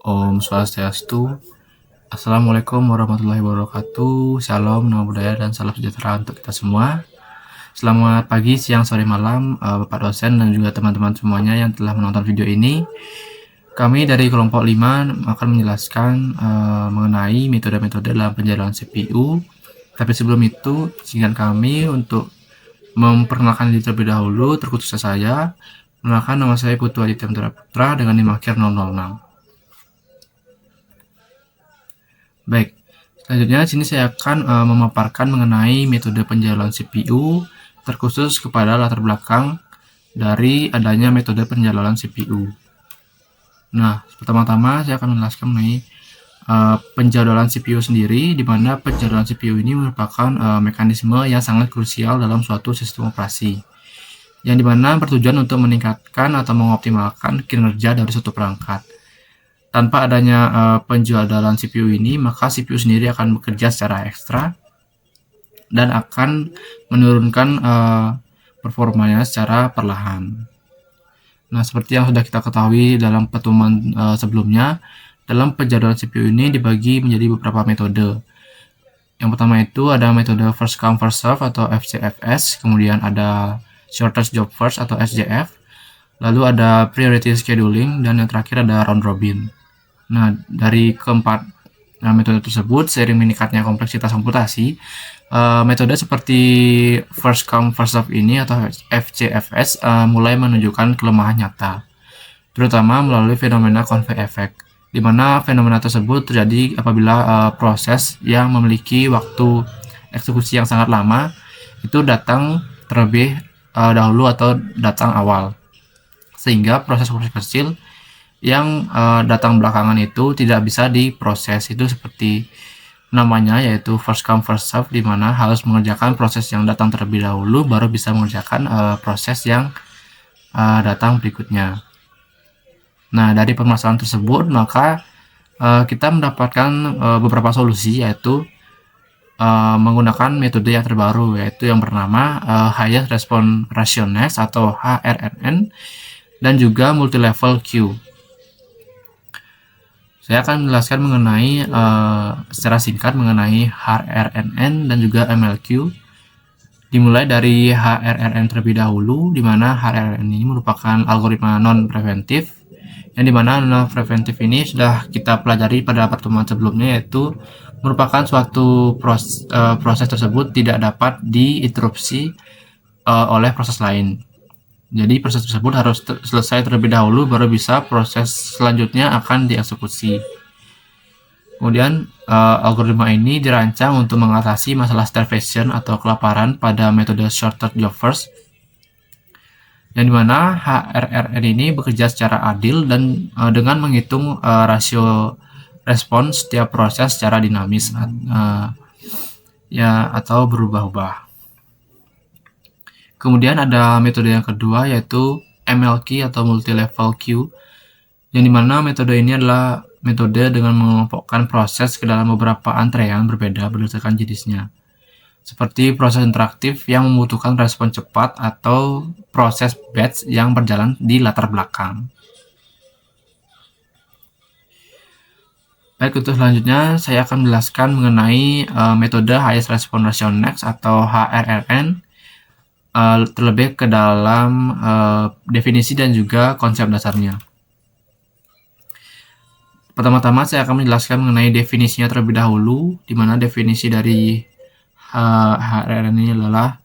Om Swastiastu. Assalamualaikum warahmatullahi wabarakatuh. Shalom, nama budaya, dan salam sejahtera untuk kita semua. Selamat pagi, siang, sore, malam, Bapak dosen dan juga teman-teman semuanya yang telah menonton video ini. Kami dari kelompok 5 akan menjelaskan mengenai metode-metode dalam penjaringan CPU. Tapi sebelum itu, izinkan kami untuk memperkenalkan diri terlebih dahulu. Terkhususnya saya, mengenalkan nama saya Putu Aditya Putra dengan NIM akhir 006. Baik, selanjutnya sini saya akan memaparkan mengenai metode penjaringan CPU, terkhusus kepada latar belakang dari adanya metode penjaringan CPU. Nah, pertama-tama saya akan menjelaskan mengenai penjadwalan CPU sendiri, di mana penjadwalan CPU ini merupakan mekanisme yang sangat krusial dalam suatu sistem operasi, yang dimana bertujuan untuk meningkatkan atau mengoptimalkan kinerja dari suatu perangkat. Tanpa adanya penjadwalan CPU ini, maka CPU sendiri akan bekerja secara ekstra dan akan menurunkan performanya secara perlahan. Nah, seperti yang sudah kita ketahui dalam pertemuan sebelumnya, dalam penjadwalan CPU ini dibagi menjadi beberapa metode. Yang pertama itu ada metode first come first serve atau FCFS, kemudian ada shortest job first atau SJF, lalu ada priority scheduling, dan yang terakhir ada round robin. Nah, dari keempat metode tersebut, seiring meningkatnya kompleksitas komputasi, metode seperti first come first serve ini atau FCFS mulai menunjukkan kelemahan nyata, terutama melalui fenomena convey effect, di mana fenomena tersebut terjadi apabila proses yang memiliki waktu eksekusi yang sangat lama itu datang terlebih dahulu atau datang awal, sehingga proses-proses kecil yang datang belakangan itu tidak bisa diproses. Itu seperti namanya, yaitu first come first serve, di mana harus mengerjakan proses yang datang terlebih dahulu baru bisa mengerjakan proses yang datang berikutnya. Nah, dari permasalahan tersebut maka kita mendapatkan beberapa solusi, yaitu menggunakan metode yang terbaru, yaitu yang bernama Highest Response Ratio Next atau HRRN, dan juga multi level queue. Saya akan menjelaskan mengenai secara singkat mengenai HRRN dan juga MLQ. Dimulai dari HRRN terlebih dahulu, di mana HRRN ini merupakan algoritma non-preventif, yang dimana non-preventif ini sudah kita pelajari pada pertemuan sebelumnya, yaitu merupakan suatu proses tersebut tidak dapat diinterupsi oleh proses lain. Jadi proses tersebut harus selesai terlebih dahulu baru bisa proses selanjutnya akan dieksekusi. Kemudian algoritma ini dirancang untuk mengatasi masalah starvation atau kelaparan pada metode shortest job first, yang dimana HRRN ini bekerja secara adil dan dengan menghitung rasio respons setiap proses secara dinamis atau berubah-ubah. Kemudian ada metode yang kedua, yaitu MLQ atau multi level queue, yang dimana metode ini adalah metode dengan mengelompokkan proses ke dalam beberapa antrean berbeda berdasarkan jenisnya, seperti proses interaktif yang membutuhkan respon cepat atau proses batch yang berjalan di latar belakang. Baik, untuk selanjutnya saya akan menjelaskan mengenai metode Highest Response Ratio Next atau HRRN, terlebih ke dalam definisi dan juga konsep dasarnya. Pertama-tama saya akan menjelaskan mengenai definisinya terlebih dahulu, di mana definisi dari HRRN ini adalah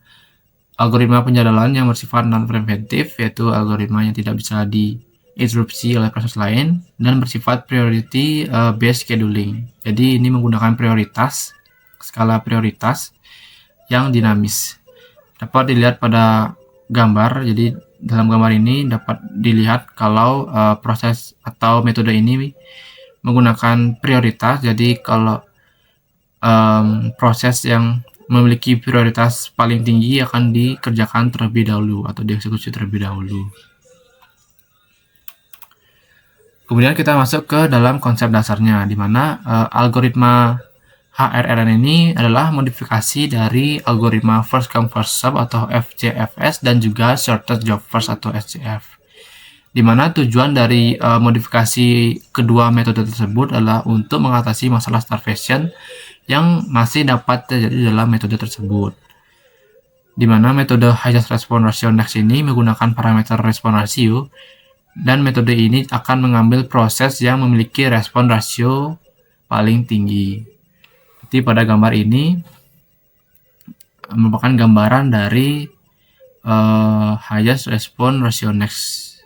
algoritma penjadwalan yang bersifat non-preventif, yaitu algoritma yang tidak bisa diinterupsi oleh proses lain, dan bersifat priority based scheduling. Jadi ini menggunakan skala prioritas yang dinamis. Dapat dilihat pada gambar. Jadi dalam gambar ini dapat dilihat kalau proses atau metode ini menggunakan prioritas. Jadi kalau proses yang memiliki prioritas paling tinggi akan dikerjakan terlebih dahulu atau dieksekusi terlebih dahulu. Kemudian kita masuk ke dalam konsep dasarnya, di mana algoritma HRRN ini adalah modifikasi dari algoritma first come first serve atau FCFS dan juga shortest job first atau SJF, di mana tujuan dari modifikasi kedua metode tersebut adalah untuk mengatasi masalah starvation yang masih dapat terjadi dalam metode tersebut. Di mana metode Highest Response Ratio Next ini menggunakan parameter respon rasio, dan metode ini akan mengambil proses yang memiliki respon rasio paling tinggi. Jadi pada gambar ini merupakan gambaran dari Highest Response Ratio Next.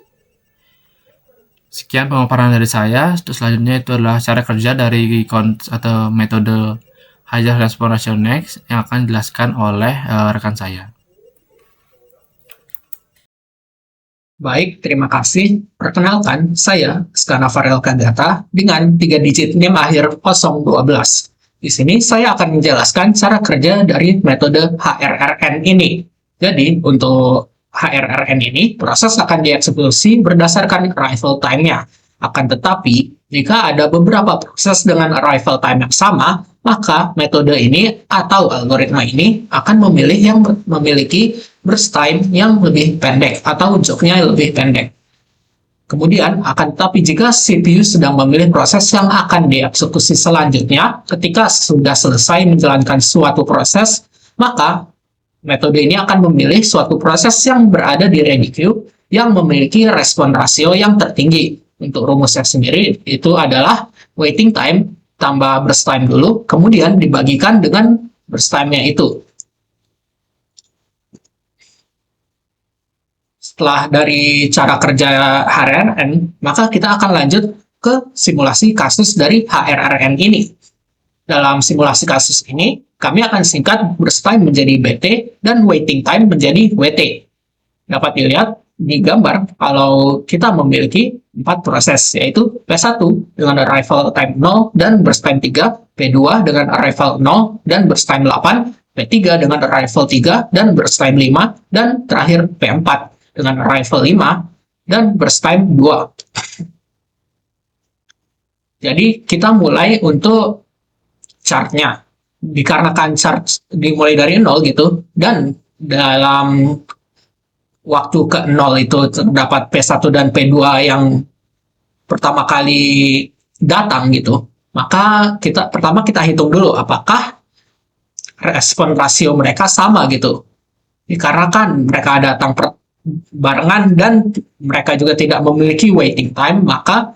Sekian pemaparan dari saya. Terus selanjutnya itu adalah cara kerja dari atau metode Highest Response Ratio Next yang akan dijelaskan oleh rekan saya. Baik, terima kasih. Perkenalkan, saya Skana Farel Kagata dengan 3 digit NIM akhir 012. Di sini saya akan menjelaskan cara kerja dari metode HRRN ini. Jadi, untuk HRRN ini, proses akan dieksekusi berdasarkan arrival time-nya. Akan tetapi, jika ada beberapa proses dengan arrival time yang sama, maka metode ini atau algoritma ini akan memilih yang memiliki burst time yang lebih pendek atau jobnya lebih pendek. Kemudian, akan tetapi jika CPU sedang memilih proses yang akan dieksekusi selanjutnya, ketika sudah selesai menjalankan suatu proses, maka metode ini akan memilih suatu proses yang berada di ready queue yang memiliki respon rasio yang tertinggi. Untuk rumusnya sendiri, itu adalah waiting time tambah burst time dulu, kemudian dibagikan dengan burst time-nya itu. Setelah dari cara kerja HRRN, maka kita akan lanjut ke simulasi kasus dari HRRN ini. Dalam simulasi kasus ini, kami akan singkat burst time menjadi BT dan waiting time menjadi WT. Dapat dilihat di gambar kalau kita memiliki 4 proses, yaitu P1 dengan arrival time 0 dan burst time 3, P2 dengan arrival 0 dan burst time 8, P3 dengan arrival 3 dan burst time 5, dan terakhir P4 dengan arrival 5 dan burst time 2. Jadi kita mulai untuk chartnya. Dikarenakan chart dimulai dari 0 gitu, dan dalam waktu ke 0 itu terdapat P1 dan P2 yang pertama kali datang gitu, maka pertama kita hitung dulu apakah respon rasio mereka sama gitu. Dikarenakan mereka datang barengan dan mereka juga tidak memiliki waiting time, maka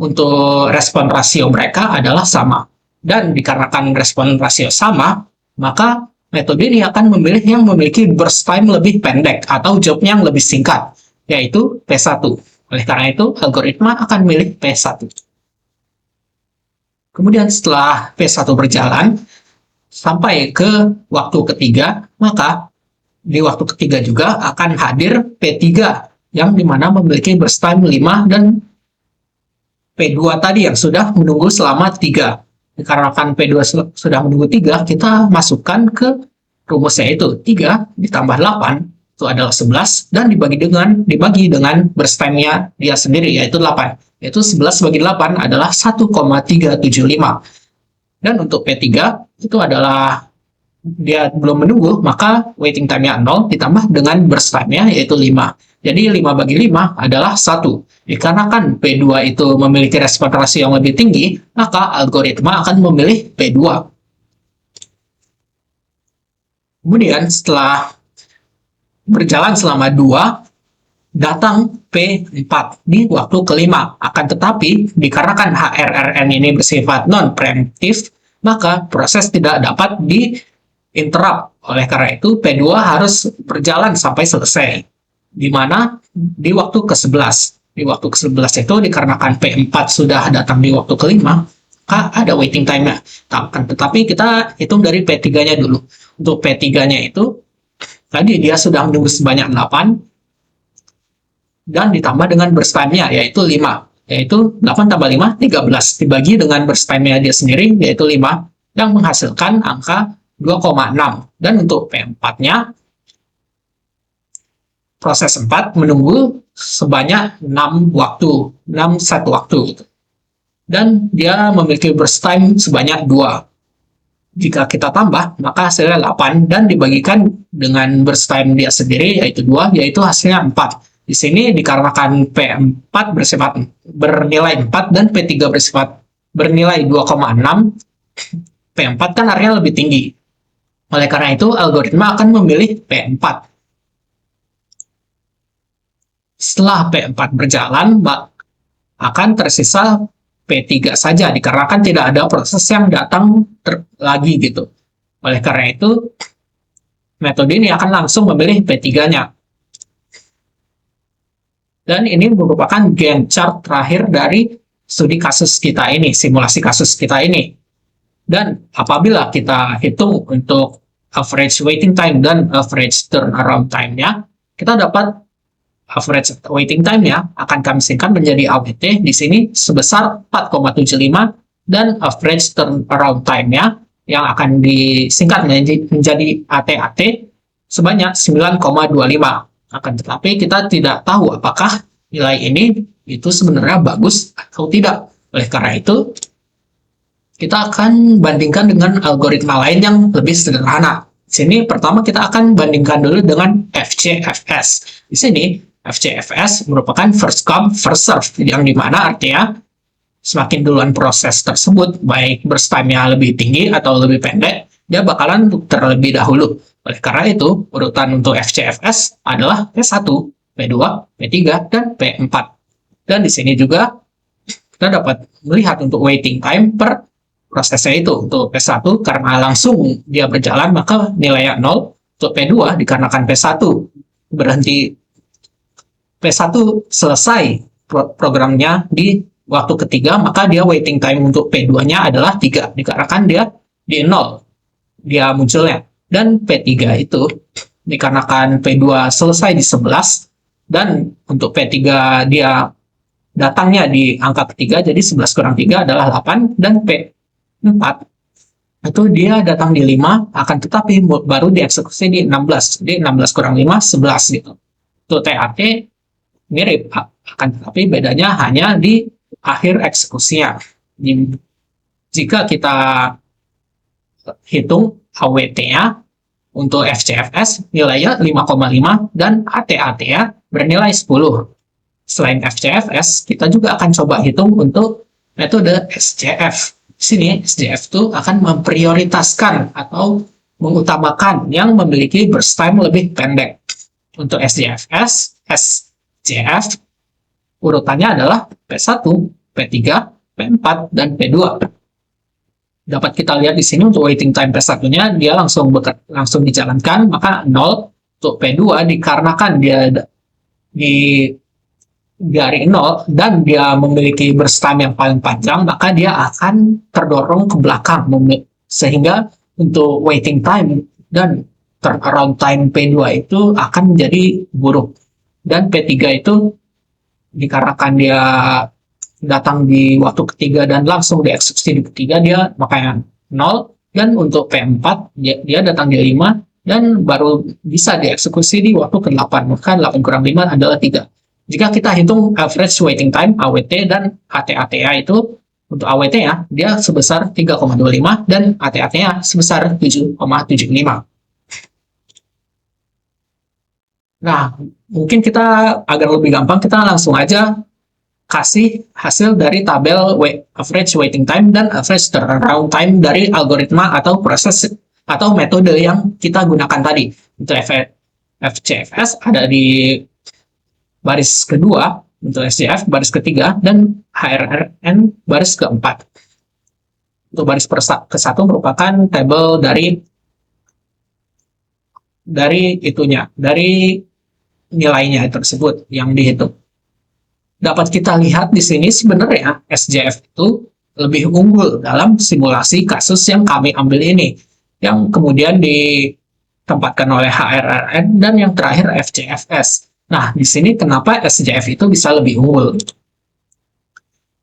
untuk respon rasio mereka adalah sama. Dan dikarenakan respon rasio sama, maka metode ini akan memilih yang memiliki burst time lebih pendek atau jobnya yang lebih singkat, yaitu P1. Oleh karena itu, algoritma akan memilih P1. Kemudian setelah P1 berjalan, sampai ke waktu ketiga, maka di waktu ketiga juga akan hadir P3 yang dimana memiliki burst time 5 dan P2 tadi yang sudah menunggu selama 3. Dikarenakan P2 sudah menunggu 3, kita masukkan ke rumusnya itu 3 ditambah 8 itu adalah 11 dan dibagi dengan burst time-nya dia sendiri yaitu 8. Yaitu 11 bagi 8 adalah 1,375. Dan untuk P3 itu adalah dia belum menunggu, maka waiting time-nya 0 ditambah dengan burst time-nya yaitu 5. Jadi 5 bagi 5 adalah 1. Dikarenakan P2 itu memiliki respon rasio yang lebih tinggi, maka algoritma akan memilih P2. Kemudian setelah berjalan selama 2, datang P4 di waktu kelima. Akan tetapi, dikarenakan HRRN ini bersifat non-preemptif, maka proses tidak dapat di-interrupt. Oleh karena itu, P2 harus berjalan sampai selesai. Di mana? Di waktu ke-11. Di waktu ke-11 itu dikarenakan P4 sudah datang di waktu kelima, maka ada waiting time-nya. Tetapi kita hitung dari P3-nya dulu. Untuk P3-nya itu, tadi dia sudah menunggu sebanyak 8, dan ditambah dengan burst time-nya, yaitu 5. Yaitu 8 tambah 5, 13. Dibagi dengan burst time-nya dia sendiri, yaitu 5, yang menghasilkan angka 2,6. Dan untuk P4-nya, proses 4 menunggu sebanyak 6 set waktu. Dan dia memiliki burst time sebanyak 2. Jika kita tambah, maka hasilnya 8 dan dibagikan dengan burst time dia sendiri, yaitu 2, yaitu hasilnya 4. Di sini dikarenakan P4 bernilai 4 dan P3 bernilai 2,6, P4 kan artinya lebih tinggi. Oleh karena itu, algoritma akan memilih P4. Setelah P4 berjalan, akan tersisa P3 saja, dikarenakan tidak ada proses yang datang lagi gitu. Oleh karena itu, metode ini akan langsung memilih P3-nya. Dan ini merupakan Gantt chart terakhir dari studi kasus kita ini, simulasi kasus kita ini. Dan apabila kita hitung untuk average waiting time dan average turnaround time-nya, kita dapat average waiting time-nya akan kami singkat menjadi AWT di sini sebesar 4,75 dan average turnaround time-nya yang akan disingkat menjadi ATAT sebanyak 9,25. Akan tetapi kita tidak tahu apakah nilai ini itu sebenarnya bagus atau tidak. Oleh karena itu, kita akan bandingkan dengan algoritma lain yang lebih sederhana. Di sini pertama kita akan bandingkan dulu dengan FCFS. Di sini FCFS merupakan first come first serve, yang dimana artinya semakin duluan proses tersebut, baik burst time-nya lebih tinggi atau lebih pendek, dia bakalan terlebih dahulu. Oleh karena itu, urutan untuk FCFS adalah P1, P2, P3, dan P4. Dan di sini juga kita dapat melihat untuk waiting time per prosesnya itu. Untuk P1 karena langsung dia berjalan maka nilainya 0. Untuk P2 dikarenakan P1 berhenti, P1 selesai programnya di waktu ketiga, maka dia waiting time untuk P2-nya adalah 3 dikarenakan dia di 0 dia munculnya. Dan P3 itu dikarenakan P2 selesai di 11 dan untuk P3 dia datangnya di angka ketiga, jadi 11 kurang 3 adalah 8, dan P4 itu dia datang di 5, akan tetapi baru dieksekusi di 16. Jadi 16 kurang 5, 11 gitu. Untuk TAT mirip, akan tetapi bedanya hanya di akhir eksekusinya. Jika kita hitung AWT-nya untuk FCFS nilainya 5,5 dan ATAT-nya bernilai 10. Selain FCFS, kita juga akan coba hitung untuk metode SJF. Di sini SJF itu akan memprioritaskan atau mengutamakan yang memiliki burst time lebih pendek. Untuk SJFS, SJF urutannya adalah P1, P3, P4, dan P2. Dapat kita lihat di sini untuk waiting time P1-nya dia langsung dijalankan, maka 0. Untuk P2 dikarenakan dia dari 0 dan dia memiliki burst time yang paling panjang, maka dia akan terdorong ke belakang, sehingga untuk waiting time dan turnaround time P2 itu akan menjadi buruk. Dan P3 itu dikarenakan dia datang di waktu ketiga dan langsung dieksekusi di ketiga, dia makanya 0. Dan untuk P4 dia datang di 5 dan baru bisa dieksekusi di waktu ke-8, maka 8 kurang 5 adalah 3. Jika kita hitung average waiting time AWT dan ATAT-nya itu, untuk AWT-nya dia sebesar 3,25 dan ATAT-nya sebesar 7,75. Nah, mungkin kita agar lebih gampang, kita langsung aja kasih hasil dari tabel average waiting time dan average turnaround time dari algoritma atau proses atau metode yang kita gunakan tadi. Untuk FCFS ada di baris kedua, untuk SJF baris ketiga, dan HRRN baris keempat. Untuk baris ke-1 merupakan tabel dari nilainya tersebut yang dihitung. Dapat kita lihat di sini sebenarnya SJF itu lebih unggul dalam simulasi kasus yang kami ambil ini, yang kemudian ditempatkan oleh HRRN dan yang terakhir FCFS. Nah, di sini kenapa SJF itu bisa lebih unggul?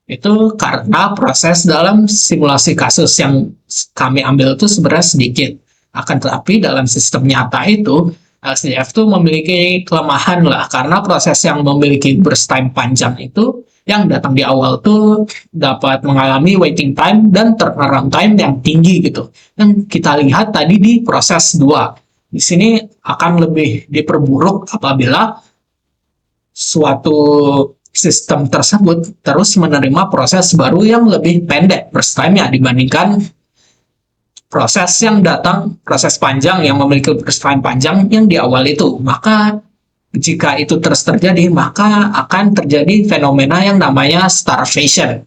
Itu karena proses dalam simulasi kasus yang kami ambil itu sebenarnya sedikit. Akan tetapi dalam sistem nyata itu SJF itu memiliki kelemahan lah, karena proses yang memiliki burst time panjang itu yang datang di awal tuh dapat mengalami waiting time dan turnaround time yang tinggi gitu. Dan kita lihat tadi di proses 2. Di sini akan lebih diperburuk apabila suatu sistem tersebut terus menerima proses baru yang lebih pendek burst time-nya dibandingkan proses panjang yang memiliki burst time panjang yang di awal itu. Maka jika itu terus terjadi, maka akan terjadi fenomena yang namanya starvation.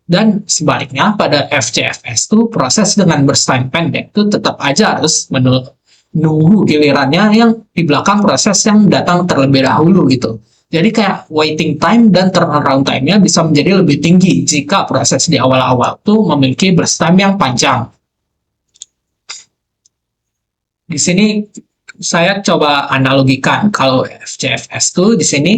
Dan sebaliknya pada FCFS itu proses dengan burst time pendek itu tetap aja harus menunggu gilirannya yang di belakang proses yang datang terlebih dahulu gitu. Jadi kayak waiting time dan turnaround time-nya bisa menjadi lebih tinggi jika proses di awal-awal itu memiliki burst time yang panjang. Di sini saya coba analogikan kalau FCFS itu di sini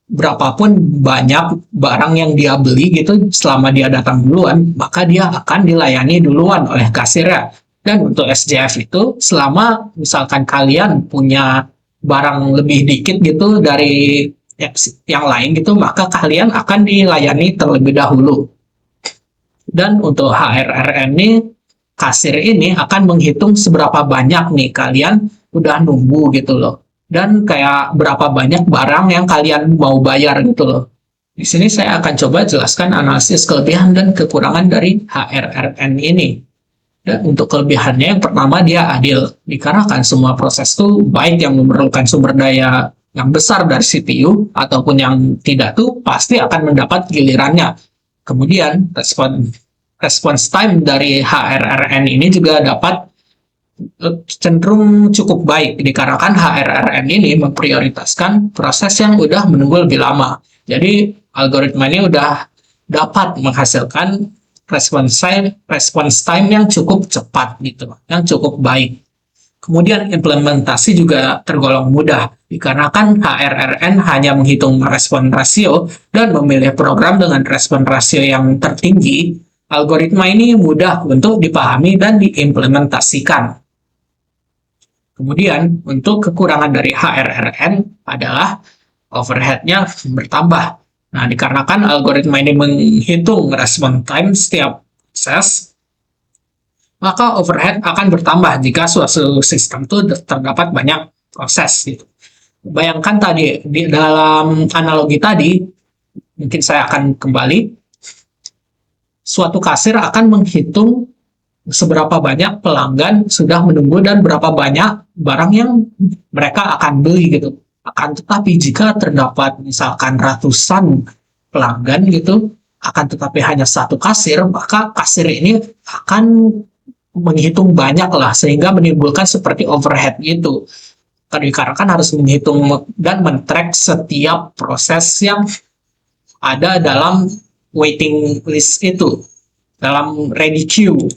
berapapun banyak barang yang dia beli gitu selama dia datang duluan, maka dia akan dilayani duluan oleh kasirnya. Dan untuk SJF itu selama misalkan kalian punya barang lebih dikit gitu dari yang lain gitu, maka kalian akan dilayani terlebih dahulu. Dan untuk HRRN ini, kasir ini akan menghitung seberapa banyak nih kalian udah nunggu gitu loh. Dan kayak berapa banyak barang yang kalian mau bayar gitu loh. Di sini saya akan coba jelaskan analisis kelebihan dan kekurangan dari HRRN ini. Dan untuk kelebihannya yang pertama dia adil. Dikarenakan semua proses itu baik yang memerlukan sumber daya yang besar dari CPU ataupun yang tidak tuh pasti akan mendapat gilirannya. Kemudian response time dari HRRN ini juga dapat cenderung cukup baik dikarenakan HRRN ini memprioritaskan proses yang udah menunggu lebih lama. Jadi algoritma ini udah dapat menghasilkan response time yang cukup cepat gitu, yang cukup baik. Kemudian implementasi juga tergolong mudah, dikarenakan HRRN hanya menghitung respon rasio dan memilih program dengan respon rasio yang tertinggi. Algoritma ini mudah untuk dipahami dan diimplementasikan. Kemudian, untuk kekurangan dari HRRN adalah overhead-nya bertambah. Nah, dikarenakan algoritma ini menghitung respon time setiap proses, maka overhead akan bertambah jika suatu sistem itu terdapat banyak proses. Gitu. Bayangkan tadi, di dalam analogi tadi, mungkin saya akan kembali, suatu kasir akan menghitung seberapa banyak pelanggan sudah menunggu dan berapa banyak barang yang mereka akan beli gitu. Akan tetapi jika terdapat misalkan ratusan pelanggan gitu, akan tetapi hanya satu kasir, maka kasir ini akan menghitung banyak lah sehingga menimbulkan seperti overhead gitu. Dikarenakan harus menghitung dan men-track setiap proses yang ada dalam waiting list itu, dalam ready queue.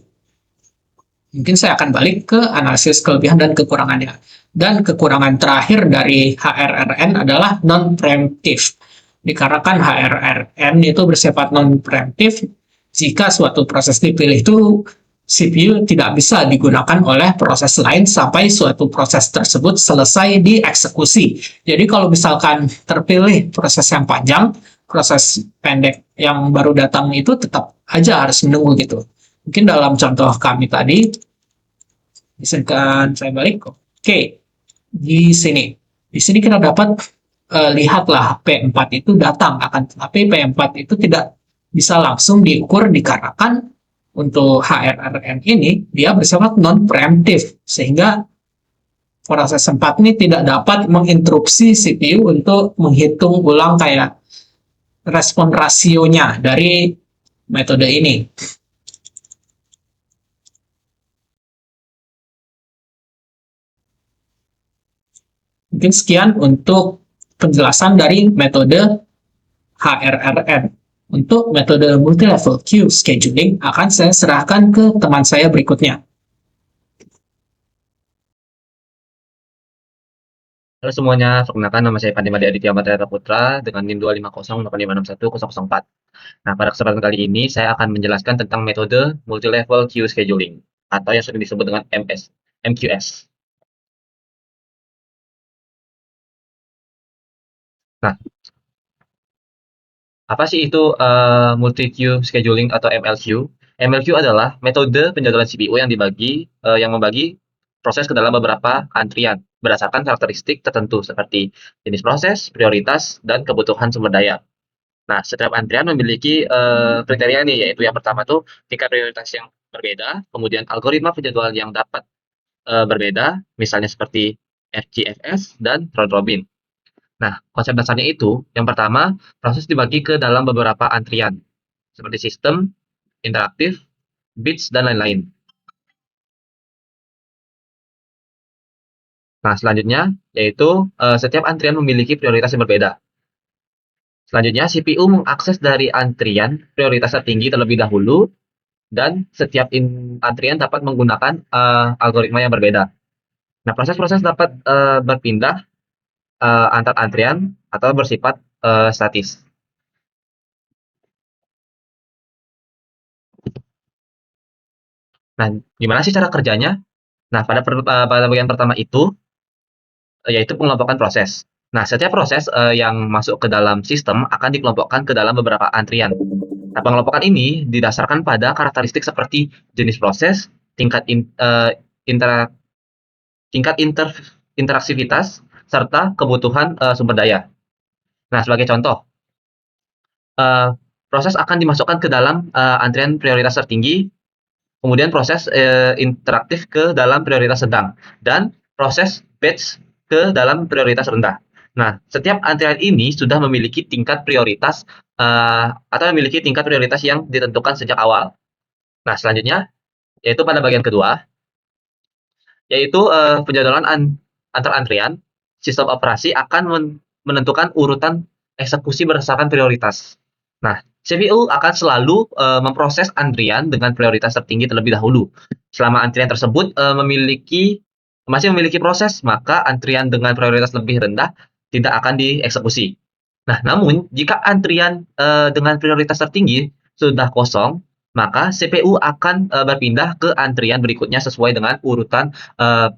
Mungkin saya akan balik ke analisis kelebihan dan kekurangannya. Dan kekurangan terakhir dari HRRN adalah non-preemptive. Dikarenakan HRRN itu bersifat non-preemptive, jika suatu proses dipilih itu CPU tidak bisa digunakan oleh proses lain sampai suatu proses tersebut selesai dieksekusi. Jadi kalau misalkan terpilih proses yang panjang, proses pendek yang baru datang itu tetap aja harus menunggu gitu. Mungkin dalam contoh kami tadi, misalkan saya balik, oke, di sini. Di sini kita dapat lihatlah P4 itu datang, akan tetapi P4 itu tidak bisa langsung diukur dikarenakan untuk HRRN ini dia bersifat non-preemptive, sehingga proses 4 ini tidak dapat menginterupsi CPU untuk menghitung ulang kayak respon rasionya dari metode ini. Mungkin sekian untuk penjelasan dari metode HRRN. Untuk metode multi-level queue scheduling akan saya serahkan ke teman saya berikutnya. Halo semuanya, perkenalkan nama saya Pandimadi Aditya Matriata Putra dengan NIM 25085610004. Nah, pada kesempatan kali ini saya akan menjelaskan tentang metode multi-level queue scheduling atau yang sering disebut dengan MQS. Nah, apa sih itu multi-queue scheduling atau MLQ? MLQ adalah metode penjadwalan CPU yang membagi proses ke dalam beberapa antrian. berdasarkan karakteristik tertentu seperti jenis proses, prioritas, dan kebutuhan sumber daya. Nah, setiap antrian memiliki kriteria nih, yaitu yang pertama tuh tingkat prioritas yang berbeda, kemudian algoritma penjadwalan yang dapat berbeda, misalnya seperti FGFS dan round robin. Nah, konsep dasarnya itu, yang pertama, proses dibagi ke dalam beberapa antrian, seperti sistem, interaktif, bits, dan lain-lain. Nah, selanjutnya, yaitu setiap antrian memiliki prioritas yang berbeda. Selanjutnya, CPU mengakses dari antrian prioritas tertinggi terlebih dahulu, dan setiap antrian dapat menggunakan algoritma yang berbeda. Nah, proses-proses dapat berpindah antar antrian atau bersifat statis. Nah, gimana sih cara kerjanya? Nah, pada bagian pertama itu, yaitu pengelompokan proses. Nah, setiap proses yang masuk ke dalam sistem akan dikelompokkan ke dalam beberapa antrian. Nah, pengelompokan ini didasarkan pada karakteristik seperti jenis proses, tingkat interaksivitas, serta kebutuhan sumber daya. Nah, sebagai contoh, proses akan dimasukkan ke dalam antrian prioritas tertinggi, kemudian proses interaktif ke dalam prioritas sedang, dan proses batch ke dalam prioritas rendah. Nah, setiap antrian ini sudah memiliki tingkat prioritas atau memiliki tingkat prioritas yang ditentukan sejak awal. Nah, selanjutnya yaitu pada bagian kedua, yaitu penjadwalan antar antrian. Sistem operasi akan menentukan urutan eksekusi berdasarkan prioritas. Nah, CPU akan selalu memproses antrian dengan prioritas tertinggi terlebih dahulu. Selama antrian tersebut masih memiliki proses, maka antrian dengan prioritas lebih rendah tidak akan dieksekusi. Nah, namun jika antrian dengan prioritas tertinggi sudah kosong, maka CPU akan berpindah ke antrian berikutnya sesuai dengan urutan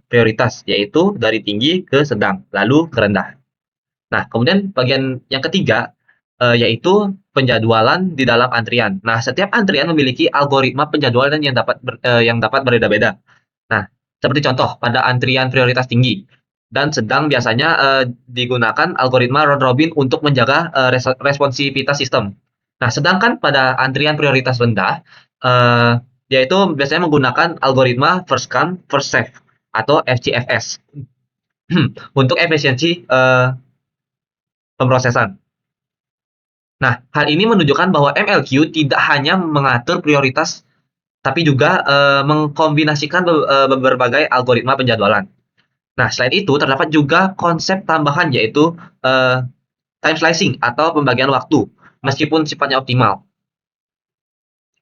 prioritas, yaitu dari tinggi ke sedang, lalu ke rendah. Nah, kemudian bagian yang ketiga, yaitu penjadwalan di dalam antrian. Nah, setiap antrian memiliki algoritma penjadwalan yang dapat berbeda-beda. Nah, seperti contoh pada antrian prioritas tinggi dan sedang biasanya digunakan algoritma round robin untuk menjaga responsivitas sistem. Nah, sedangkan pada antrian prioritas rendah, yaitu biasanya menggunakan algoritma first come first serve atau FGFS untuk efisiensi pemrosesan. Nah, hal ini menunjukkan bahwa MLQ tidak hanya mengatur prioritas, tapi juga mengkombinasikan berbagai algoritma penjadwalan. Nah, selain itu terdapat juga konsep tambahan, yaitu time slicing atau pembagian waktu, meskipun sifatnya optimal.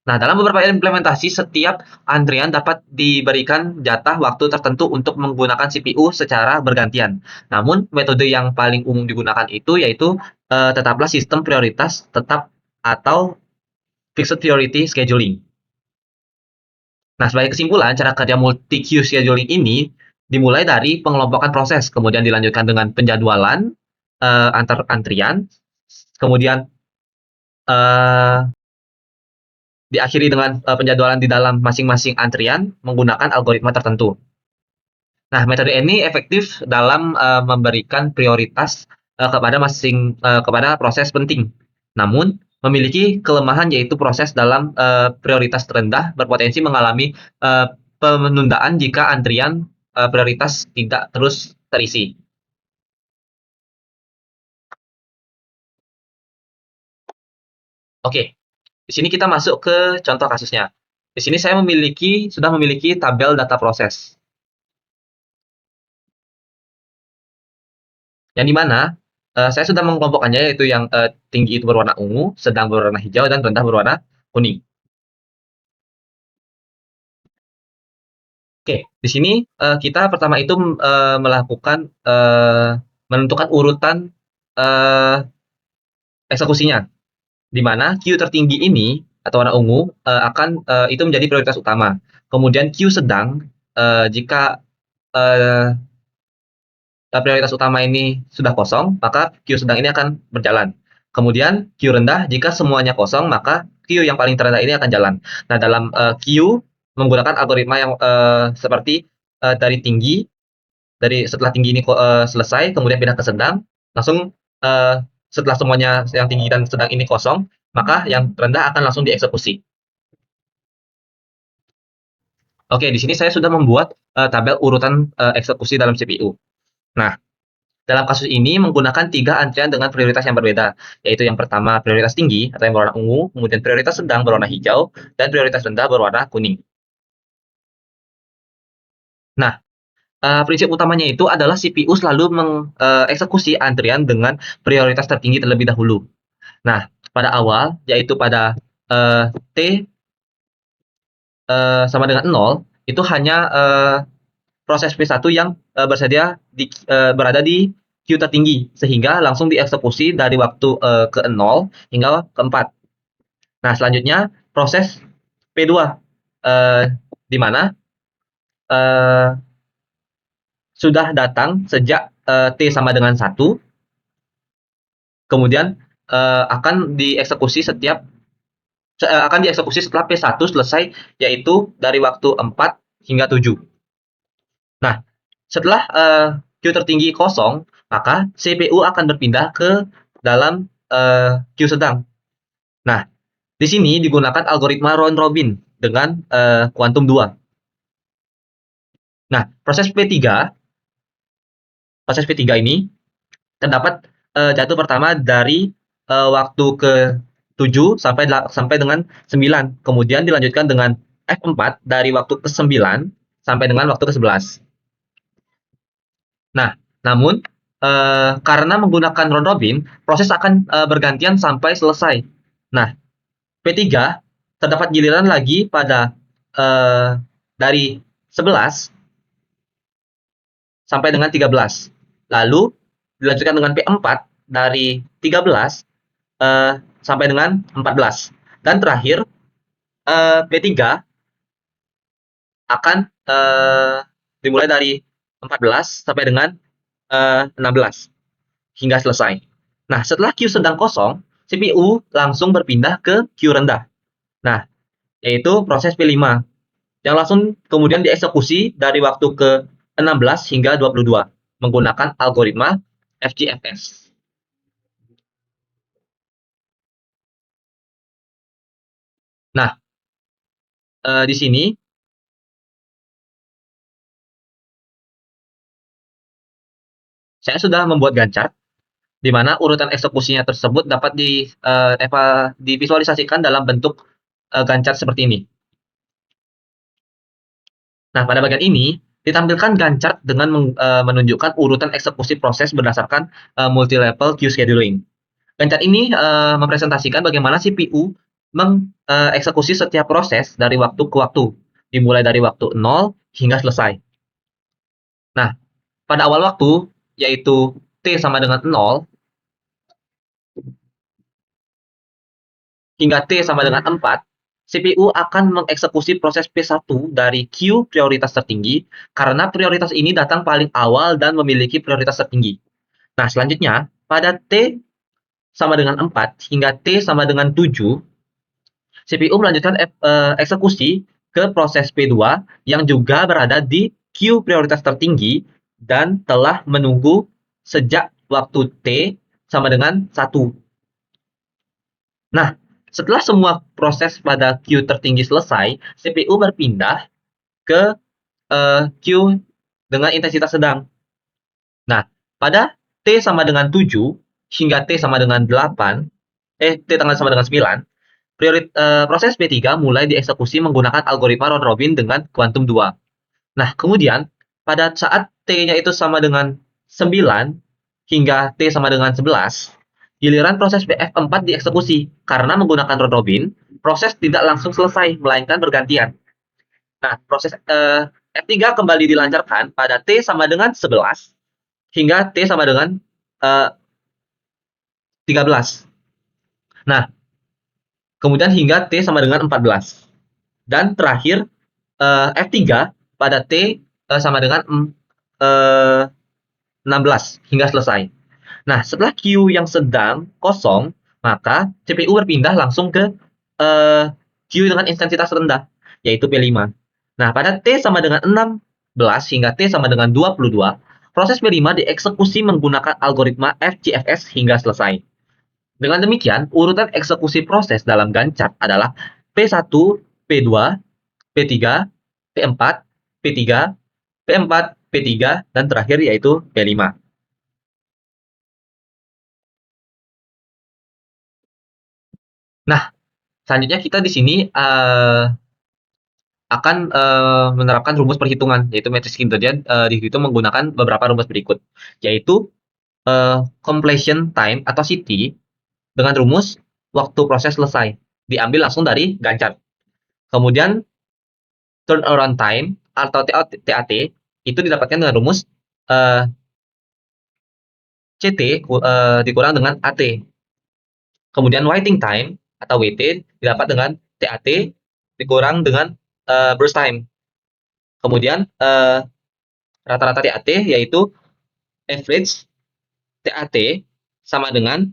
Nah, dalam beberapa implementasi, setiap antrian dapat diberikan jatah waktu tertentu untuk menggunakan CPU secara bergantian. Namun, metode yang paling umum digunakan itu yaitu tetaplah sistem prioritas tetap atau fixed priority scheduling. Nah, sebagai kesimpulan, cara kerja multi-queue scheduling ini dimulai dari pengelompokan proses, kemudian dilanjutkan dengan penjadwalan antar antrian, kemudian diakhiri dengan penjadwalan di dalam masing-masing antrian menggunakan algoritma tertentu. Nah, metode ini efektif dalam memberikan prioritas kepada proses penting. Namun, memiliki kelemahan, yaitu proses dalam prioritas terendah berpotensi mengalami penundaan jika antrian prioritas tidak terus terisi. Oke, di sini kita masuk ke contoh kasusnya. Di sini saya sudah memiliki tabel data proses, yang dimana saya sudah mengelompokkannya, yaitu yang tinggi itu berwarna ungu, sedang berwarna hijau, dan rendah berwarna kuning. Oke, di sini kita pertama itu melakukan menentukan urutan eksekusinya, di mana Q tertinggi ini atau warna ungu itu menjadi prioritas utama. Kemudian Q sedang jika prioritas utama ini sudah kosong, maka Q sedang ini akan berjalan. Kemudian Q rendah, jika semuanya kosong, maka Q yang paling terendah ini akan jalan. Nah, dalam Q menggunakan algoritma yang seperti dari tinggi dari setelah tinggi ini selesai, kemudian pindah ke sedang, langsung setelah semuanya yang tinggi dan sedang ini kosong, maka yang rendah akan langsung dieksekusi. Oke, di sini saya sudah membuat tabel urutan eksekusi dalam CPU. Nah, dalam kasus ini menggunakan 3 antrian dengan prioritas yang berbeda, yaitu yang pertama prioritas tinggi atau yang berwarna ungu, kemudian prioritas sedang berwarna hijau, dan prioritas rendah berwarna kuning. Nah, prinsip utamanya itu adalah CPU selalu mengeksekusi antrian dengan prioritas tertinggi terlebih dahulu. Nah, pada awal, yaitu pada T sama dengan 0, itu hanya proses P1 yang berada di queue tertinggi, sehingga langsung dieksekusi dari waktu ke 0 hingga ke 4. Nah, selanjutnya proses P2, di mana sudah datang sejak T sama dengan 1, kemudian akan dieksekusi setelah P1 selesai, yaitu dari waktu 4 hingga 7. Nah, setelah queue tertinggi kosong, maka CPU akan berpindah ke dalam queue sedang. Nah, di sini digunakan algoritma round robin dengan kuantum 2. Nah, proses P3 ini terdapat jatuh pertama dari waktu ke 7 sampai dengan 9. Kemudian dilanjutkan dengan F4 dari waktu ke 9 sampai dengan waktu ke 11. Nah, namun karena menggunakan round robin, proses akan bergantian sampai selesai. Nah, P3 terdapat giliran lagi pada dari 11 sampai dengan 13. Lalu dilanjutkan dengan P4 dari 13 sampai dengan 14. Dan terakhir P3 akan dimulai dari 14 sampai dengan 16 hingga selesai. Nah, setelah queue sedang kosong, CPU langsung berpindah ke queue rendah. Nah, yaitu proses P5 yang langsung kemudian dieksekusi dari waktu ke 16 hingga 22 menggunakan algoritma FGFS. Nah, di sini saya sudah membuat gancar di mana urutan eksekusinya tersebut dapat divisualisasikan dalam bentuk gancar seperti ini. Nah, pada bagian ini ditampilkan gancar dengan menunjukkan urutan eksekusi proses berdasarkan multi-level queue scheduling. Gancar ini mempresentasikan bagaimana CPU mengeksekusi setiap proses dari waktu ke waktu, dimulai dari waktu 0 hingga selesai. Nah, pada awal waktu, yaitu T sama dengan 0, hingga T sama dengan 4, CPU akan mengeksekusi proses P1 dari queue prioritas tertinggi karena prioritas ini datang paling awal dan memiliki prioritas tertinggi. Nah, selanjutnya, pada T sama dengan 4 hingga T sama dengan 7, CPU melanjutkan eksekusi ke proses P2 yang juga berada di queue prioritas tertinggi dan telah menunggu sejak waktu T sama dengan 1. Nah, setelah semua proses pada queue tertinggi selesai, CPU berpindah ke queue dengan intensitas sedang. Nah, pada T sama dengan 7 hingga T sama dengan 8, T sama dengan 9, proses P3 mulai dieksekusi menggunakan algoritma round robin dengan kuantum 2. Nah, kemudian pada saat T-nya itu sama dengan 9 hingga T sama dengan 11, giliran proses F4 dieksekusi. Karena menggunakan round robin, proses tidak langsung selesai, melainkan bergantian. Nah, proses F3 kembali dilancarkan pada T sama dengan 11 hingga T sama dengan 13. Nah, kemudian hingga T sama dengan 14. Dan terakhir F3 pada T sama dengan 16 hingga selesai. Nah, setelah queue yang sedang kosong, maka CPU berpindah langsung ke queue dengan intensitas rendah, yaitu P5. Nah, pada T sama dengan 16 hingga T sama dengan 22, proses P5 dieksekusi menggunakan algoritma FCFS hingga selesai. Dengan demikian, urutan eksekusi proses dalam Gantt chart adalah P1, P2, P3, P4, P3, P4, P3, dan terakhir yaitu P5. Nah, selanjutnya kita di sini akan menerapkan rumus perhitungan, yaitu matriks kinerja dihitung menggunakan beberapa rumus berikut, yaitu completion time atau CT dengan rumus waktu proses selesai, diambil langsung dari Gantt chart. Kemudian turnaround time atau TAT itu didapatkan dengan rumus CT dikurang dengan AT. Kemudian waiting time atau WT didapat dengan TAT dikurang dengan burst time. Kemudian rata-rata TAT yaitu average TAT sama dengan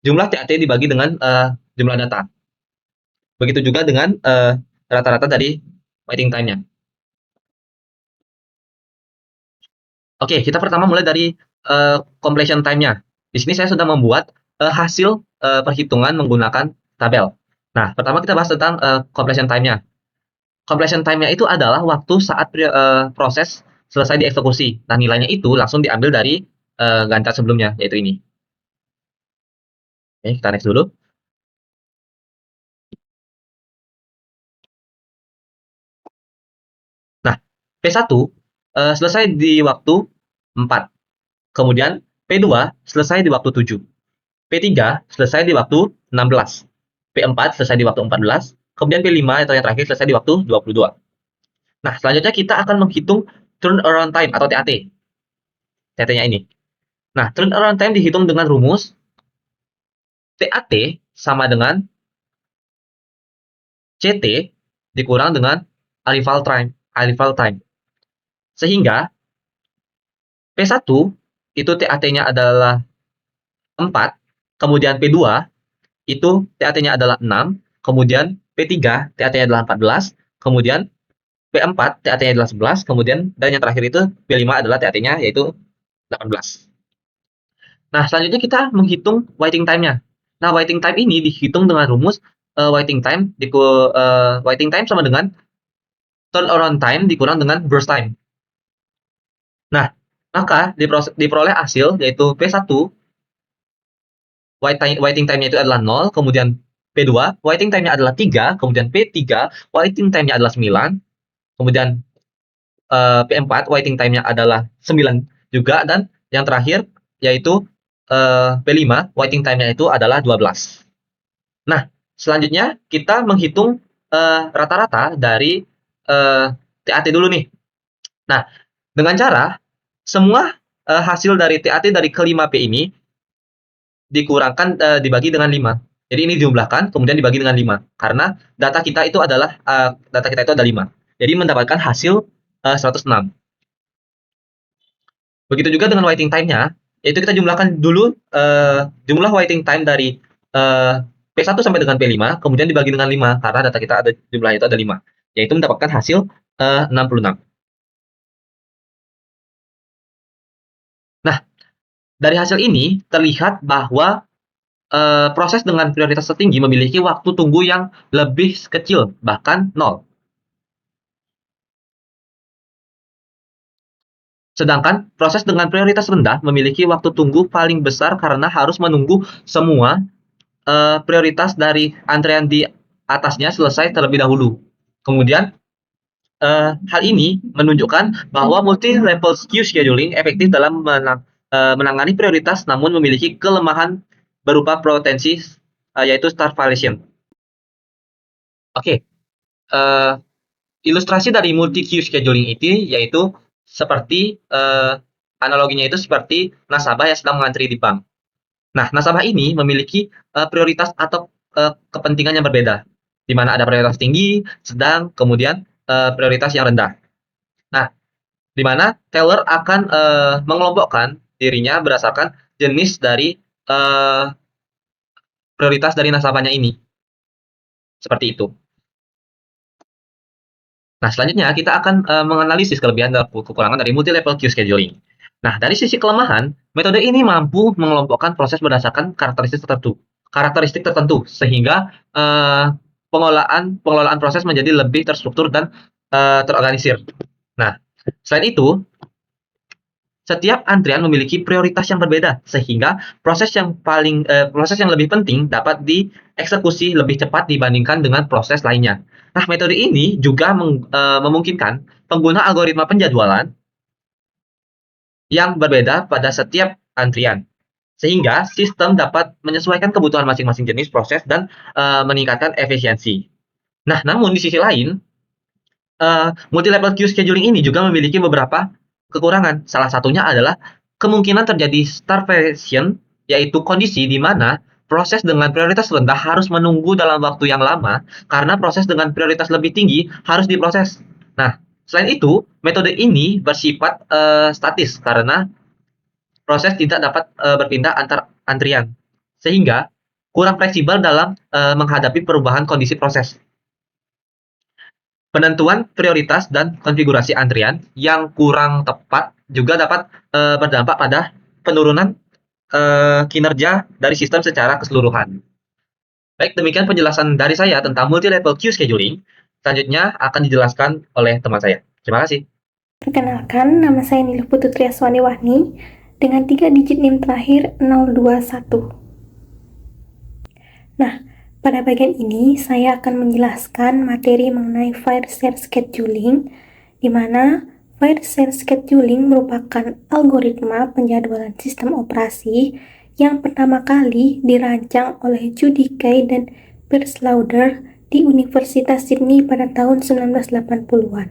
jumlah TAT dibagi dengan jumlah data. Begitu juga dengan rata-rata dari waiting time-nya. Oke, kita pertama mulai dari completion time-nya. Di sini saya sudah membuat hasil perhitungan menggunakan tabel. Nah, pertama kita bahas tentang completion time-nya. Completion time-nya itu adalah waktu saat proses selesai dieksekusi. Nah, nilainya itu langsung diambil dari Gantt chart sebelumnya, yaitu ini. Oke, kita next dulu. Nah, P1 selesai di waktu 4. Kemudian P2 selesai di waktu 7. P3 selesai di waktu 16. P4 selesai di waktu 14. Kemudian P5 atau yang terakhir selesai di waktu 22. Nah, selanjutnya kita akan menghitung turnaround time atau TAT. TAT-nya ini. Nah, turnaround time dihitung dengan rumus TAT sama dengan CT dikurang dengan arrival time. Sehingga P1 itu TAT-nya adalah 4, kemudian P2 itu TAT-nya adalah 6, kemudian P3 TAT-nya adalah 14, kemudian P4 TAT-nya adalah 11, kemudian dan yang terakhir itu P5 adalah TAT-nya yaitu 18. Nah, selanjutnya kita menghitung waiting time-nya. Nah, waiting time ini dihitung dengan rumus waiting time sama dengan turnaround time dikurang dengan burst time. Nah, maka diperoleh hasil yaitu P1 waiting time-nya itu adalah 0, kemudian P2 waiting time-nya adalah 3, kemudian P3 waiting time-nya adalah 9, kemudian P4 waiting time-nya adalah 9 juga, dan yang terakhir yaitu P5 waiting time-nya itu adalah 12. Nah, selanjutnya kita menghitung rata-rata dari TAT dulu nih. Nah, dengan cara semua hasil dari TAT dari ke-5P ini dikurangkan dibagi dengan 5. Jadi ini dijumlahkan kemudian dibagi dengan 5 karena data kita itu adalah data kita itu ada 5. Jadi mendapatkan hasil 106. Begitu juga dengan waiting time-nya, yaitu kita jumlahkan dulu jumlah waiting time dari P1 sampai dengan P5, kemudian dibagi dengan 5 karena data kita ada jumlahnya itu ada 5, yaitu mendapatkan hasil 66. Nah, dari hasil ini terlihat bahwa proses dengan prioritas tertinggi memiliki waktu tunggu yang lebih kecil, bahkan 0. Sedangkan proses dengan prioritas rendah memiliki waktu tunggu paling besar karena harus menunggu semua prioritas dari antrean di atasnya selesai terlebih dahulu. Kemudian hal ini menunjukkan bahwa multi-level queue scheduling efektif dalam menangani prioritas namun memiliki kelemahan berupa potensi yaitu starvation. Oke, ilustrasi dari multi-queue scheduling ini yaitu seperti analoginya itu seperti nasabah yang sedang mengantri di bank. Nah, nasabah ini memiliki prioritas atau kepentingan yang berbeda, di mana ada prioritas tinggi, sedang, kemudian prioritas yang rendah. Nah, di mana teller akan mengelompokkan dirinya berdasarkan jenis dari prioritas dari nasabahnya ini. Seperti itu. Nah, selanjutnya kita akan menganalisis kelebihan dan kekurangan dari multi-level queue scheduling. Nah, dari sisi kelemahan, metode ini mampu mengelompokkan proses berdasarkan karakteristik tertentu, sehingga pengelolaan proses menjadi lebih terstruktur dan terorganisir. Nah, selain itu, setiap antrian memiliki prioritas yang berbeda, sehingga proses yang lebih penting dapat dieksekusi lebih cepat dibandingkan dengan proses lainnya. Nah, metode ini juga memungkinkan pengguna algoritma penjadwalan yang berbeda pada setiap antrian, sehingga sistem dapat menyesuaikan kebutuhan masing-masing jenis proses dan meningkatkan efisiensi. Nah, namun di sisi lain, multi-level queue scheduling ini juga memiliki beberapa kekurangan. Salah satunya adalah kemungkinan terjadi starvation, yaitu kondisi di mana proses dengan prioritas rendah harus menunggu dalam waktu yang lama karena proses dengan prioritas lebih tinggi harus diproses. Nah, selain itu, metode ini bersifat statis karena proses tidak dapat berpindah antar antrian, sehingga kurang fleksibel dalam menghadapi perubahan kondisi proses. Penentuan prioritas dan konfigurasi antrian yang kurang tepat juga dapat berdampak pada penurunan kinerja dari sistem secara keseluruhan. Baik, demikian penjelasan dari saya tentang multi-level queue scheduling. Selanjutnya akan dijelaskan oleh teman saya. Terima kasih. Perkenalkan, nama saya Niluh Putri Aswani Wahni dengan 3 digit NIM terakhir 021. Nah, pada bagian ini saya akan menjelaskan materi mengenai file share scheduling, di mana file share scheduling merupakan algoritma penjadwalan sistem operasi yang pertama kali dirancang oleh Judy Kay dan Piers Lauder di Universitas Sydney pada tahun 1980-an.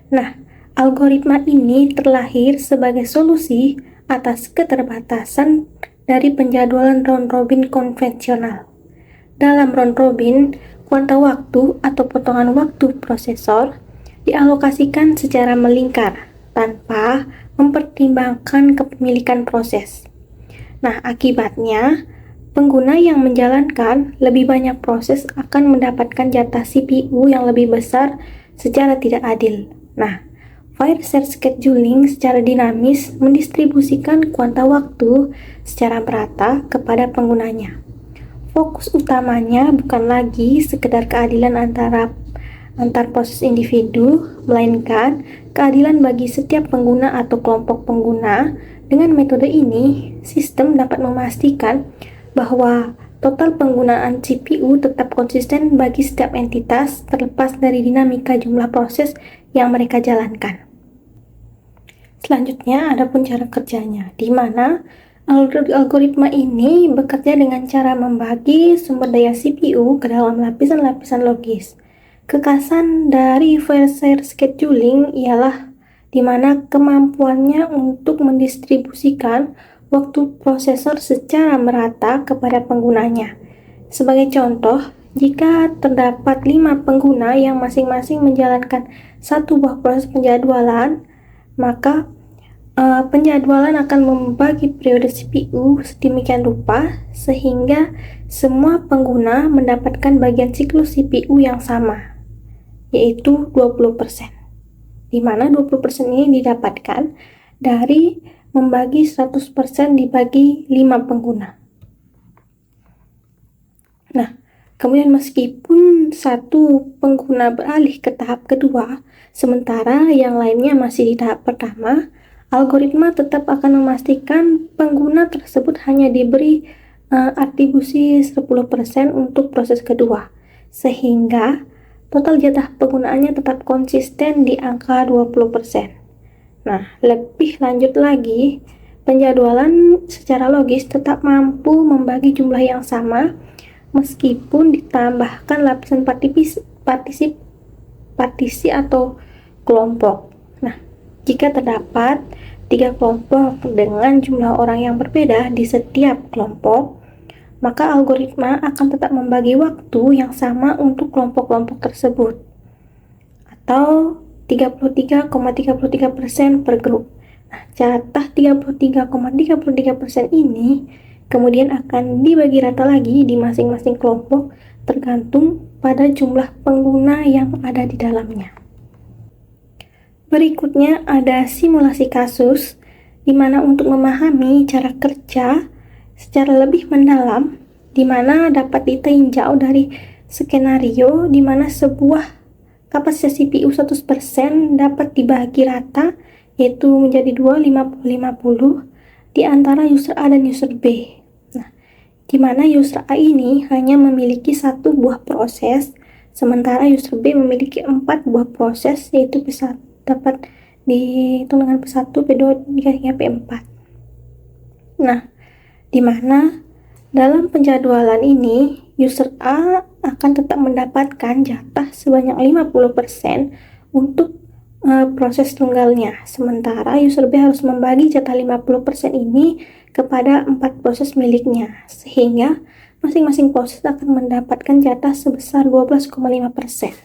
Nah, algoritma ini terlahir sebagai solusi atas keterbatasan dari penjadwalan round robin konvensional. Dalam round robin, kuanta waktu atau potongan waktu prosesor dialokasikan secara melingkar tanpa mempertimbangkan kepemilikan proses. Nah, akibatnya, pengguna yang menjalankan lebih banyak proses akan mendapatkan jatah CPU yang lebih besar secara tidak adil. Nah, file share scheduling secara dinamis mendistribusikan kuanta waktu secara merata kepada penggunanya. Fokus utamanya bukan lagi sekedar keadilan antar proses individu, melainkan keadilan bagi setiap pengguna atau kelompok pengguna. Dengan metode ini, sistem dapat memastikan bahwa total penggunaan CPU tetap konsisten bagi setiap entitas terlepas dari dinamika jumlah proses yang mereka jalankan. Selanjutnya, ada pun cara kerjanya, di mana algoritma ini bekerja dengan cara membagi sumber daya CPU ke dalam lapisan-lapisan logis. Kekhasan dari file share scheduling ialah di mana kemampuannya untuk mendistribusikan waktu prosesor secara merata kepada penggunanya. Sebagai contoh, jika terdapat 5 pengguna yang masing-masing menjalankan satu buah proses penjadwalan, maka penjadwalan akan membagi periode CPU sedemikian rupa sehingga semua pengguna mendapatkan bagian siklus CPU yang sama, yaitu 20%. Di mana 20% ini didapatkan dari membagi 100% dibagi 5 pengguna. Nah, kemudian meskipun satu pengguna beralih ke tahap kedua, sementara yang lainnya masih di tahap pertama, algoritma tetap akan memastikan pengguna tersebut hanya diberi atribusi 10% untuk proses kedua, sehingga total jatah penggunaannya tetap konsisten di angka 20%. Nah, lebih lanjut lagi, penjadwalan secara logis tetap mampu membagi jumlah yang sama meskipun ditambahkan lapisan partisi atau kelompok. Nah, jika terdapat 3 kelompok dengan jumlah orang yang berbeda di setiap kelompok, maka algoritma akan tetap membagi waktu yang sama untuk kelompok-kelompok tersebut, atau 33,33% per grup. Nah, jatah 33,33% ini kemudian akan dibagi rata lagi di masing-masing kelompok tergantung pada jumlah pengguna yang ada di dalamnya. Berikutnya ada simulasi kasus, di mana untuk memahami cara kerja secara lebih mendalam, di mana dapat ditinjau dari skenario di mana sebuah kapasitas CPU 100% dapat dibagi rata, yaitu menjadi 2, 50-50 di antara user A dan user B. Nah, di mana user A ini hanya memiliki 1 buah proses, sementara user B memiliki 4 buah proses, yaitu P1 dapat dihitung dengan P1, P2 hingga P4. Nah, di mana dalam penjadwalan ini user A akan tetap mendapatkan jatah sebanyak 50% untuk proses tunggalnya, sementara user B harus membagi jatah 50% ini kepada 4 proses miliknya, sehingga masing-masing proses akan mendapatkan jatah sebesar 12,5%.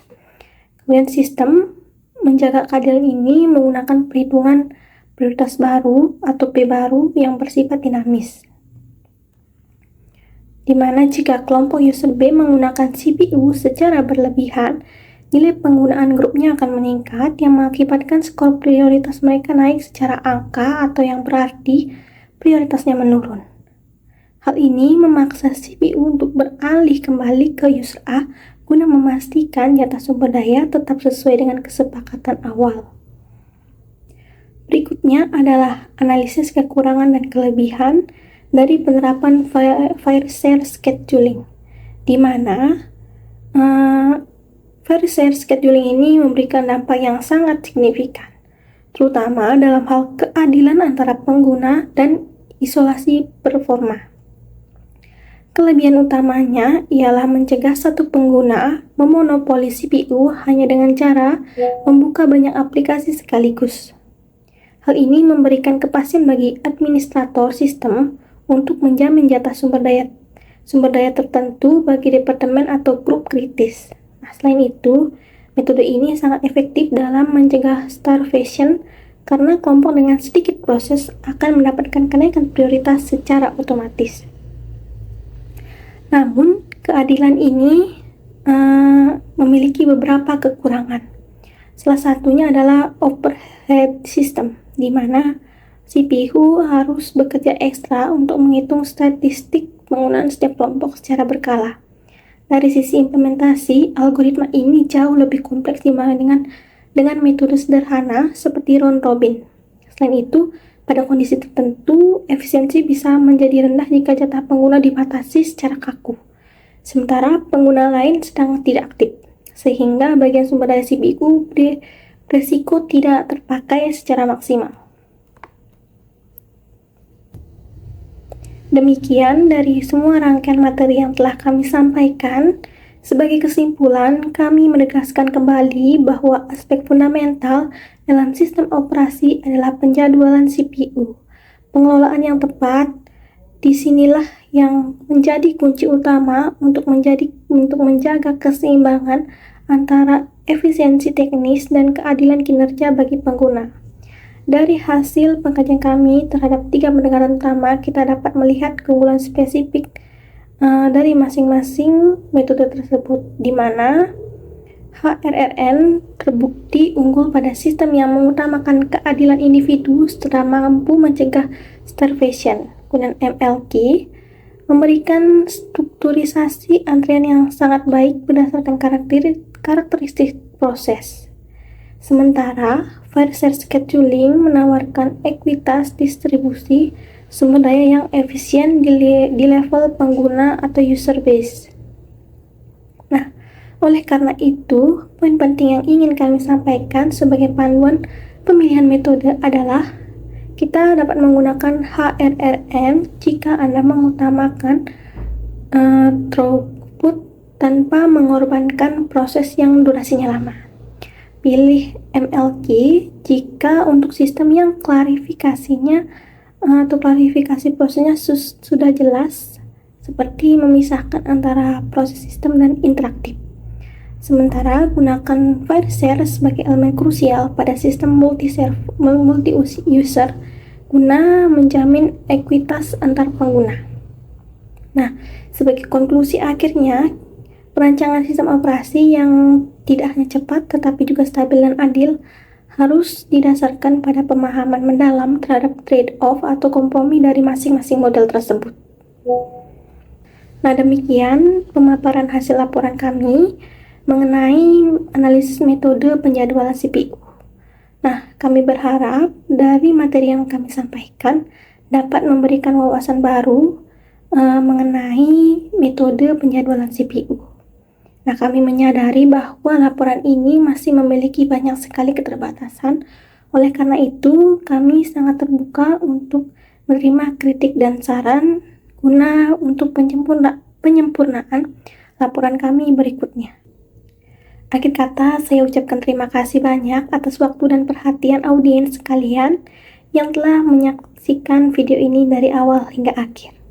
Kemudian sistem menjaga keadilan ini menggunakan perhitungan prioritas baru atau P baru yang bersifat dinamis, di mana jika kelompok user B menggunakan CPU secara berlebihan, nilai penggunaan grupnya akan meningkat yang mengakibatkan skor prioritas mereka naik secara angka atau yang berarti prioritasnya menurun. Hal ini memaksa CPU untuk beralih kembali ke user A guna memastikan jatah sumber daya tetap sesuai dengan kesepakatan awal. Berikutnya adalah analisis kekurangan dan kelebihan dari penerapan file share scheduling, di mana file share scheduling ini memberikan dampak yang sangat signifikan, terutama dalam hal keadilan antara pengguna dan isolasi performa. Kelebihan utamanya ialah mencegah satu pengguna memonopoli CPU hanya dengan cara membuka banyak aplikasi sekaligus. Hal ini memberikan kepastian bagi administrator sistem untuk menjamin jatah sumber daya tertentu bagi departemen atau grup kritis. Nah, selain itu, metode ini sangat efektif dalam mencegah starvation karena kelompok dengan sedikit proses akan mendapatkan kenaikan prioritas secara otomatis. Namun, keadilan ini memiliki beberapa kekurangan. Salah satunya adalah overhead system, di mana CPU harus bekerja ekstra untuk menghitung statistik penggunaan setiap kelompok secara berkala. Dari sisi implementasi, algoritma ini jauh lebih kompleks dibandingkan dengan metode sederhana seperti round robin. Selain itu, pada kondisi tertentu, efisiensi bisa menjadi rendah jika jatah pengguna dibatasi secara kaku, sementara pengguna lain sedang tidak aktif, sehingga bagian sumber daya CPU berisiko tidak terpakai secara maksimal. Demikian dari semua rangkaian materi yang telah kami sampaikan. Sebagai kesimpulan, kami menegaskan kembali bahwa aspek fundamental dalam sistem operasi adalah penjadwalan CPU. Pengelolaan yang tepat disinilah yang menjadi kunci utama untuk menjaga keseimbangan antara efisiensi teknis dan keadilan kinerja bagi pengguna. Dari hasil pengkajian kami terhadap 3 pendekatan utama, kita dapat melihat keunggulan spesifik dari masing-masing metode tersebut, di mana HRRN terbukti unggul pada sistem yang mengutamakan keadilan individu serta mampu mencegah starvation. Kemudian MLK memberikan strukturisasi antrian yang sangat baik berdasarkan karakteristik proses. Sementara file share scheduling menawarkan ekuitas distribusi sumber daya yang efisien di level pengguna atau user base. Nah, oleh karena itu, poin penting yang ingin kami sampaikan sebagai panduan pemilihan metode adalah kita dapat menggunakan HRRN jika Anda mengutamakan throughput tanpa mengorbankan proses yang durasinya lama. Pilih MLK jika untuk sistem yang klarifikasinya atau klarifikasi prosesnya sudah jelas, seperti memisahkan antara proses sistem dan interaktif. Sementara gunakan file share sebagai elemen krusial pada sistem multi-user guna menjamin ekuitas antar pengguna. Nah, sebagai konklusi akhirnya, perancangan sistem operasi yang tidak hanya cepat tetapi juga stabil dan adil harus didasarkan pada pemahaman mendalam terhadap trade-off atau kompromi dari masing-masing model tersebut. Nah, demikian pemaparan hasil laporan kami mengenai analisis metode penjadwalan CPU. Nah, kami berharap dari materi yang kami sampaikan dapat memberikan wawasan baru mengenai metode penjadwalan CPU. Nah, kami menyadari bahwa laporan ini masih memiliki banyak sekali keterbatasan. Oleh karena itu, kami sangat terbuka untuk menerima kritik dan saran guna untuk penyempurnaan laporan kami berikutnya. Akhir kata, saya ucapkan terima kasih banyak atas waktu dan perhatian audiens sekalian yang telah menyaksikan video ini dari awal hingga akhir.